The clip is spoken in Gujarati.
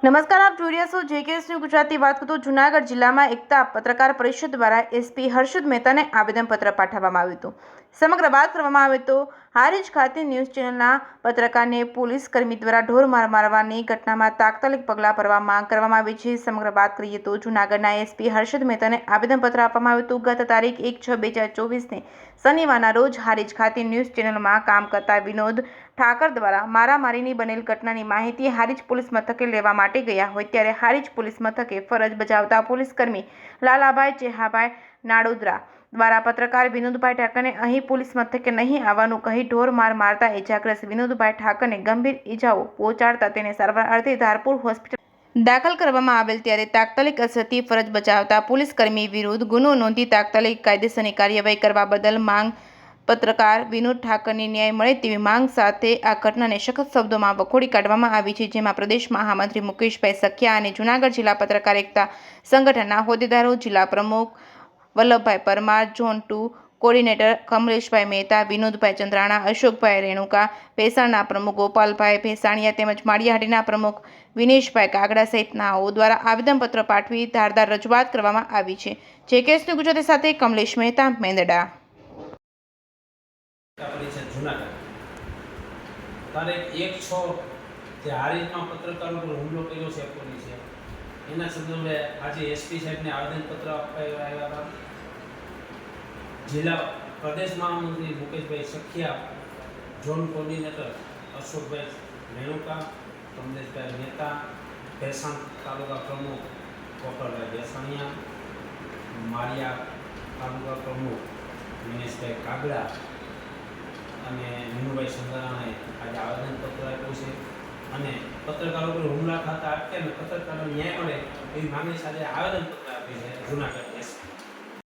નમસ્કાર, આપ જોઈ રહ્યા છો જેકેએસ ન્યૂઝ ગુજરાતી. વાત કરું તો જૂનાગઢ જિલ્લામાં એકતા પત્રકાર પરિષદ દ્વારા એસપી હર્ષદ મહેતાને આવેદનપત્ર પાઠવવામાં આવ્યું હતું. સમગ્ર વાત કરવામાં આવે તો હારીજ ખાતે ન્યૂઝ ચેનલના પત્રકારને પોલીસ કર્મી દ્વારા ઢોર માર મારવાની ઘટનામાં તાત્કાલિક પગલાં ભરવા માંગ કરવામાં આવી છે. સમગ્ર વાત કરીએ તો જૂનાગઢના એસપી હર્ષદ મહેતાને આવેદનપત્ર આપવામાં આવ્યું હતું. ગત તારીખ 1/6/2024ને શનિવારના રોજ હારીજ ખાતે ન્યૂઝ ચેનલમાં કામ કરતા વિનોદ ઠાકર દ્વારા મારામારીની બનેલ ઘટનાની માહિતી હારીજ પોલીસ મથકે લેવા માટે ગયા હોય ત્યારે હારીજ પોલીસ મથકે ફરજ બજાવતા પોલીસકર્મી લાલાભાઈ ચેહાભાઈ નાડોદરા દ્વારા પત્રકાર વિનોદભાઈ ઠાકરને અહીં પોલીસ મથકે નહીં આવવાનું કહી ઢોર માર મારતા ઇજાગ્રસ્ત વિનોદભાઈ ઠાકરને ગંભીર ઇજાઓ પહોંચાડતા તેને સારવાર અર્થે ધારપુર હોસ્પિટલ દાખલ કરવામાં આવેલ ત્યારે તાત્કાલિક અસરથી ફરજ બજાવતા પોલીસકર્મી વિરુદ્ધ ગુનો નોંધી તાત્કાલિક કાયદેસરની કાર્યવાહી કરવા બદલ માંગ પત્રકાર વિનોદ ઠાકરની ન્યાય મળે તેવી માંગ સાથે આ ઘટનાને સખત શબ્દોમાં વખોડી કાઢવામાં આવી છે. જેમાં પ્રદેશ મહામંત્રી મુકેશભાઈ સખિયા અને જૂનાગઢ જિલ્લા પત્રકાર એકતા સંગઠનના હોદ્દેદારો, જિલ્લા પ્રમુખ વલ્લભભાઈ પરમાર, ઝોન 2 કોર્ડિનેટર કમલેશભાઈ મહેતા, વિનોદભાઈ ચંદ્રાણા, અશોકભાઈ રેણુકા, ભેસાણના પ્રમુખ ગોપાલભાઈ ભેસાણીયા તેમજ માળિયાહાટીના પ્રમુખ વિનેશભાઈ કાગડા સહિતનાઓ દ્વારા આવેદનપત્ર પાઠવી ધારદાર રજૂઆત કરવામાં આવી છે. જેકેએસ ન્યૂઝ ગુજરાતી સાથે કમલેશ મહેતા, મેંદડા. પરિષદ જૂનાગઢ તારીખ 1/6 જે હારીજમાં પત્રકારો પર હુમલો કર્યો છે પોલીસે, એના સંદર્ભે આજે એસપી સાહેબને આવેદનપત્ર આપવા આવ્યા હતા. જિલ્લા પ્રદેશ મહામંત્રી મુકેશભાઈ સખિયા, ઝોન કોર્ડિનેટર અશોકભાઈ રેણુકા, કમલેશભાઈ મહેતા, ભેસાણ તાલુકા પ્રમુખ ગોપાલભાઈ ભેસાણીયા, માળિયા તાલુકા પ્રમુખ વિનેશભાઈ કાગડા અને વિનુભાઈ ચંદ્રાણાએ આજે આવેદનપત્ર આપ્યું છે અને પત્રકારો પર હુમલા થતા અટકે અને પત્રકારોને ન્યાય મળે એવી માંગણી સાથે આવેદનપત્ર આપ્યું છે જૂનાગઢ